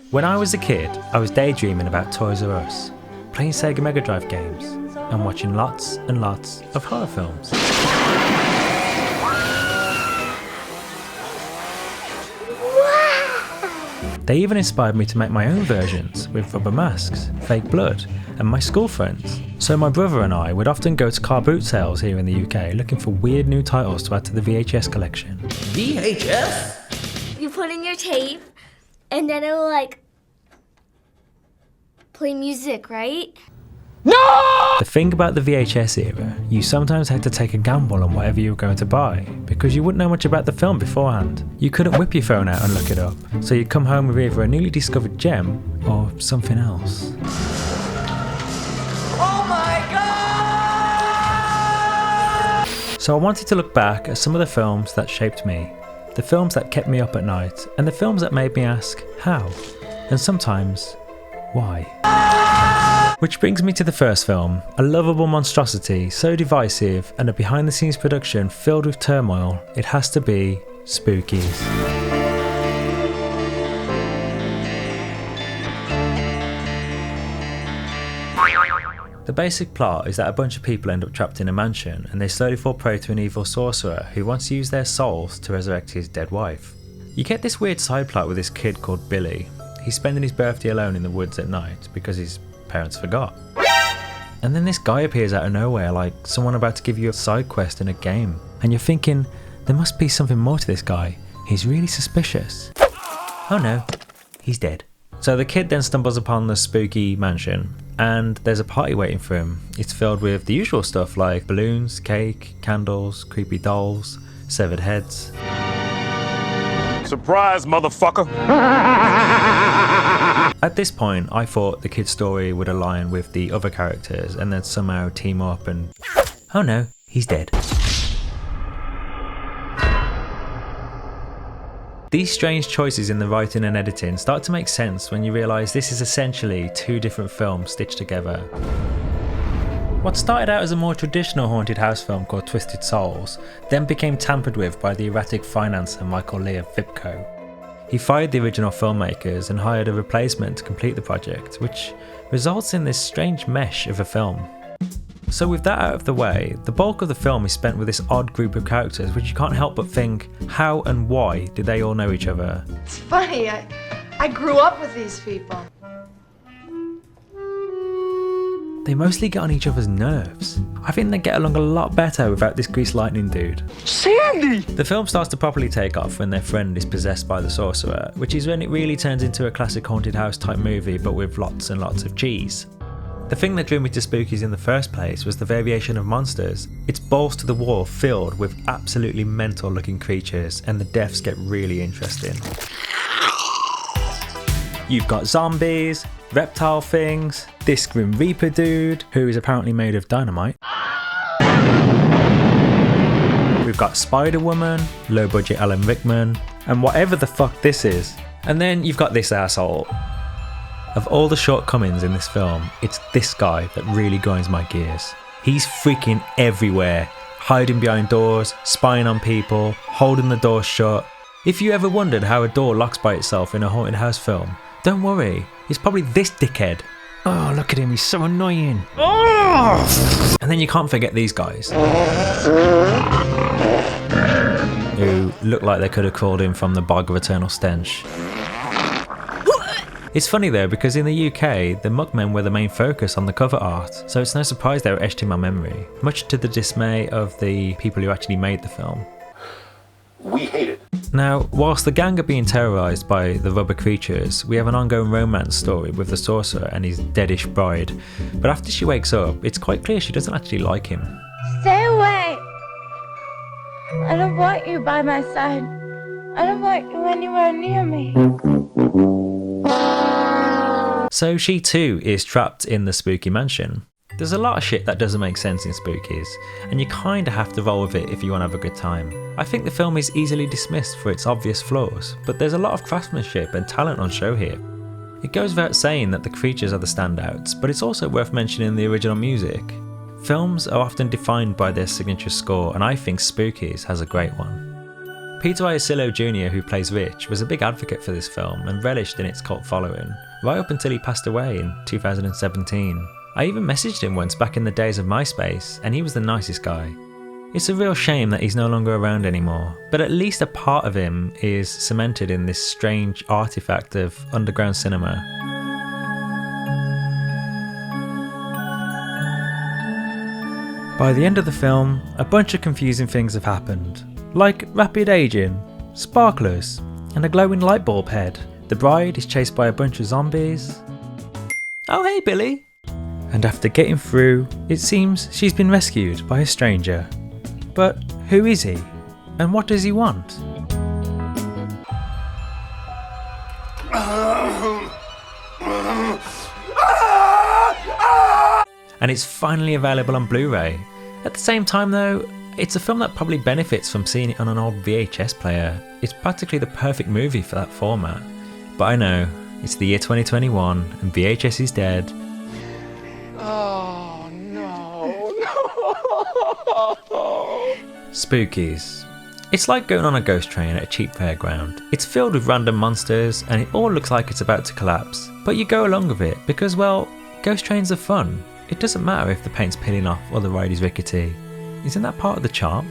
When I was a kid, I was daydreaming about Toys R Us, playing Sega Mega Drive games, and watching lots and lots of horror films. They even inspired me to make my own versions with rubber masks, fake blood, and my school friends. So my brother and I would often go to car boot sales here in the UK looking for weird new titles to add to the VHS collection. VHS? You put in your tape, and then it'll like play music, right? No! The thing about the VHS era, you sometimes had to take a gamble on whatever you were going to buy, because you wouldn't know much about the film beforehand. You couldn't whip your phone out and look it up, so you'd come home with either a newly discovered gem or something else. Oh my God! So I wanted to look back at some of the films that shaped me, the films that kept me up at night, and the films that made me ask, how? And sometimes, why? Which brings me to the first film, a lovable monstrosity so divisive and a behind the scenes production filled with turmoil, it has to be Spookies. The basic plot is that a bunch of people end up trapped in a mansion and they slowly fall prey to an evil sorcerer who wants to use their souls to resurrect his dead wife. You get this weird side plot with this kid called Billy. He's spending his birthday alone in the woods at night because his parents forgot. And then this guy appears out of nowhere like someone about to give you a side quest in a game. And you're thinking, there must be something more to this guy. He's really suspicious. Oh no, he's dead. So the kid then stumbles upon the spooky mansion and there's a party waiting for him. It's filled with the usual stuff like balloons, cake, candles, creepy dolls, severed heads. Surprise, motherfucker! At this point, I thought the kid's story would align with the other characters and then somehow team up and... oh no, he's dead. These strange choices in the writing and editing start to make sense when you realise this is essentially two different films stitched together. What started out as a more traditional haunted house film called Twisted Souls then became tampered with by the erratic financer Michael Lee of Vipco. He fired the original filmmakers and hired a replacement to complete the project, which results in this strange mesh of a film. So with that out of the way, the bulk of the film is spent with this odd group of characters which you can't help but think, how and why did they all know each other? It's funny, I grew up with these people. They mostly get on each other's nerves. I think they get along a lot better without this greased lightning dude. Sandy! The film starts to properly take off when their friend is possessed by the sorcerer, which is when it really turns into a classic haunted house type movie but with lots and lots of cheese. The thing that drew me to Spookies in the first place was the variation of monsters. It's balls to the wall filled with absolutely mental looking creatures and the deaths get really interesting. You've got zombies, reptile things, this Grim Reaper dude, who is apparently made of dynamite. We've got Spider-Woman, low budget Alan Rickman, and whatever the fuck this is. And then you've got this asshole. Of all the shortcomings in this film, it's this guy that really grinds my gears. He's freaking everywhere, hiding behind doors, spying on people, holding the door shut. If you ever wondered how a door locks by itself in a haunted house film, don't worry, it's probably this dickhead. Oh, look at him, he's so annoying. Oh! And then you can't forget these guys, who look like they could have crawled in from the bog of eternal stench. It's funny though, because in the UK, the Mugmen were the main focus on the cover art, so it's no surprise they were etched in my memory, much to the dismay of the people who actually made the film. We hate it. Now, whilst the gang are being terrorised by the rubber creatures, we have an ongoing romance story with the sorcerer and his deadish bride, but after she wakes up, it's quite clear she doesn't actually like him. Stay away! I don't want you by my side. I don't want you anywhere near me. So she too is trapped in the spooky mansion. There's a lot of shit that doesn't make sense in Spookies, and you kinda have to roll with it if you want to have a good time. I think the film is easily dismissed for its obvious flaws, but there's a lot of craftsmanship and talent on show here. It goes without saying that the creatures are the standouts, but it's also worth mentioning the original music. Films are often defined by their signature score, and I think Spookies has a great one. Peter Iacillo Jr., who plays Rich, was a big advocate for this film and relished in its cult following, right up until he passed away in 2017. I even messaged him once back in the days of MySpace, and he was the nicest guy. It's a real shame that he's no longer around anymore, but at least a part of him is cemented in this strange artifact of underground cinema. By the end of the film, a bunch of confusing things have happened, like rapid aging, sparklers, and a glowing light bulb head. The bride is chased by a bunch of zombies. Oh hey Billy! And after getting through, it seems she's been rescued by a stranger. But who is he? And what does he want? And it's finally available on Blu-ray. At the same time though, it's a film that probably benefits from seeing it on an old VHS player. It's practically the perfect movie for that format. But I know, it's the year 2021 and VHS is dead. Oh no, no. Spookies. It's like going on a ghost train at a cheap fairground. It's filled with random monsters and it all looks like it's about to collapse. But you go along with it because, well, ghost trains are fun. It doesn't matter if the paint's peeling off or the ride is rickety. Isn't that part of the charm?